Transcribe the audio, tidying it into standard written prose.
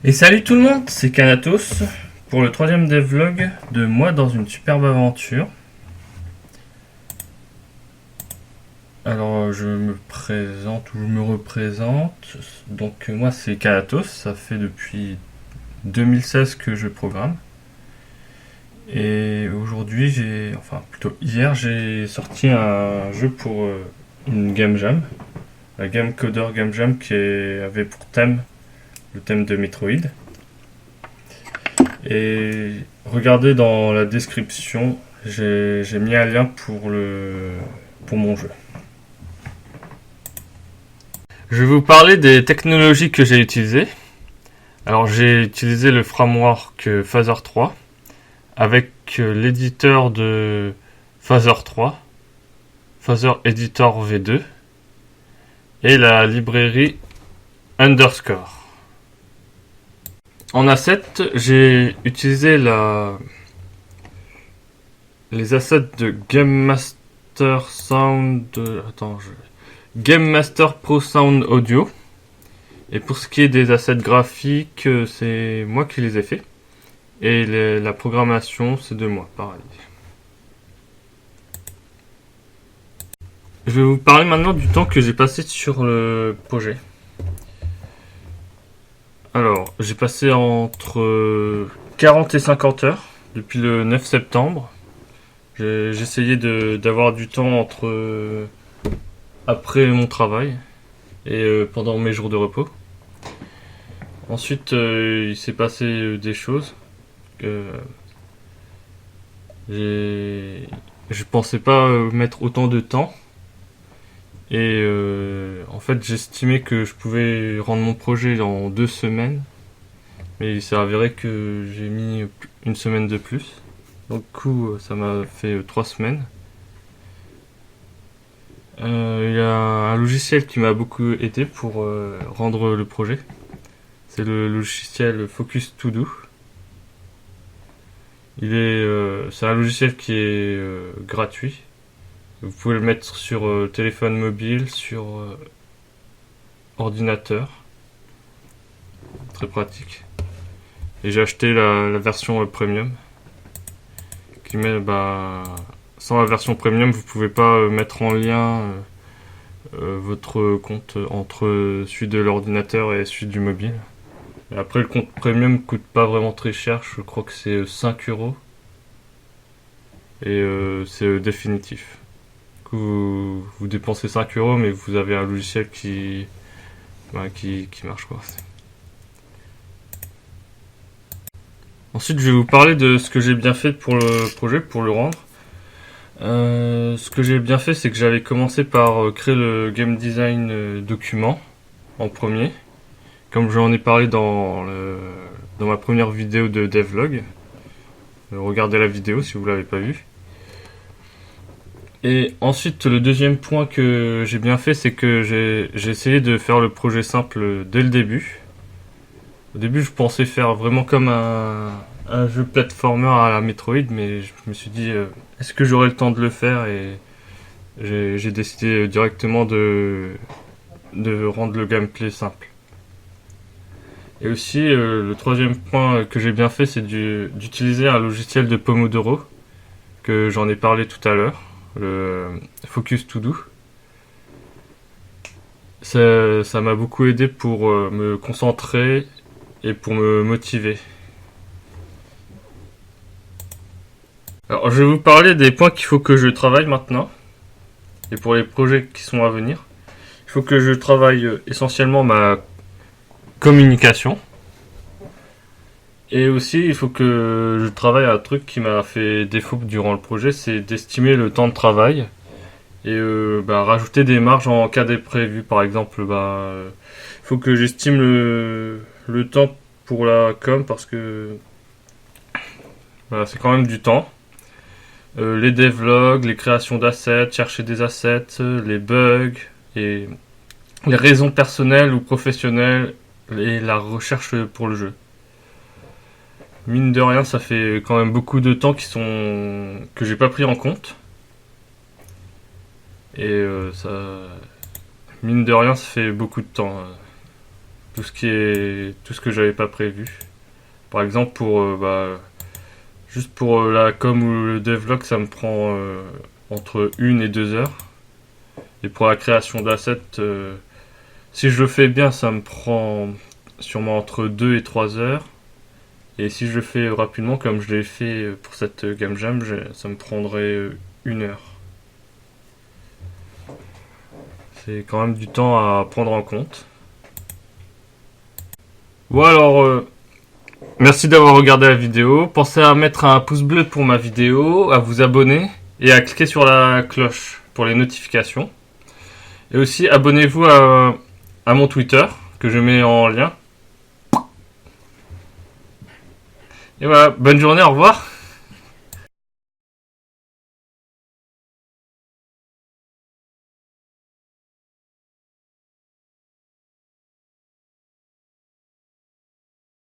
Et salut tout le monde, c'est Kanatos pour le troisième devlog de moi dans une superbe aventure. Alors je me présente ou je me représente. Donc moi c'est Kanatos, ça fait depuis 2016 que je programme. Et aujourd'hui enfin plutôt hier, j'ai sorti un jeu pour une game jam. La game coder game jam avait pour thème le thème de Metroid. Et regardez dans la description, j'ai mis un lien pour mon jeu. Je vais vous parler des technologies que j'ai utilisées. Alors j'ai utilisé le framework Phaser 3 avec l'éditeur de Phaser 3, Phaser Editor V2 et la librairie Underscore. En asset, j'ai utilisé les assets de Game Master Sound. Game Master Pro Sound Audio. Et pour ce qui est des assets graphiques, c'est moi qui les ai faits. Et la programmation, c'est de moi, pareil. Je vais vous parler maintenant du temps que j'ai passé sur le projet. Alors, j'ai passé entre 40 et 50 heures depuis le 9 septembre. J'ai essayé d'avoir du temps après mon travail et pendant mes jours de repos. Ensuite, il s'est passé des choses que je pensais pas mettre autant de temps. Et en fait, j'estimais que je pouvais rendre mon projet en 2 semaines. Mais il s'est avéré que j'ai mis une semaine de plus. Donc, du coup, ça m'a fait 3 semaines. Il y a un logiciel qui m'a beaucoup aidé pour rendre le projet. C'est le logiciel Focus To Do. C'est un logiciel qui est gratuit. Vous pouvez le mettre sur téléphone mobile, sur ordinateur. Très pratique. Et j'ai acheté la version premium. Qui met, sans la version premium, vous pouvez pas mettre en lien votre compte entre celui de l'ordinateur et celui du mobile. Et après, le compte premium coûte pas vraiment très cher. Je crois que c'est 5 euros. Et c'est définitif. Du coup, vous dépensez 5 euros, mais vous avez un logiciel qui marche, quoi. Ensuite, je vais vous parler de ce que j'ai bien fait pour le projet, pour le rendre. Ce que j'ai bien fait, c'est que j'avais commencé par créer le game design document en premier, comme j'en ai parlé dans ma première vidéo de devlog. Regardez la vidéo si vous l'avez pas vue. Et ensuite, le deuxième point que j'ai bien fait, c'est que j'ai essayé de faire le projet simple dès le début. Au début, je pensais faire vraiment comme un jeu platformer à la Metroid, mais je me suis dit, est-ce que j'aurai le temps de le faire? Et j'ai décidé directement de rendre le gameplay simple. Et aussi, le troisième point que j'ai bien fait, c'est d'utiliser un logiciel de Pomodoro, que j'en ai parlé tout à l'heure, le Focus To Do. Ça m'a beaucoup aidé pour me concentrer et pour me motiver. Alors, je vais vous parler des points qu'il faut que je travaille maintenant, et pour les projets qui sont à venir. Il faut que je travaille essentiellement ma communication. Et aussi, il faut que je travaille un truc qui m'a fait défaut durant le projet, c'est d'estimer le temps de travail et rajouter des marges en cas d'imprévu. Par exemple, il faut que j'estime le temps pour la com parce que c'est quand même du temps. Les devlogs, les créations d'assets, chercher des assets, les bugs et les raisons personnelles ou professionnelles et la recherche pour le jeu. Mine de rien, ça fait quand même beaucoup de temps que j'ai pas pris en compte. Et mine de rien, ça fait beaucoup de temps. tout ce que j'avais pas prévu. Par exemple, juste pour la com ou le devlog, ça me prend entre 1 et 2 heures. Et pour la création d'assets, si je le fais bien, ça me prend sûrement entre 2 et 3 heures. Et si je le fais rapidement, comme je l'ai fait pour cette game jam, ça me prendrait 1 heure. C'est quand même du temps à prendre en compte. Bon alors, merci d'avoir regardé la vidéo. Pensez à mettre un pouce bleu pour ma vidéo, à vous abonner et à cliquer sur la cloche pour les notifications. Et aussi abonnez-vous à mon Twitter que je mets en lien. Et voilà, bonne journée, au revoir.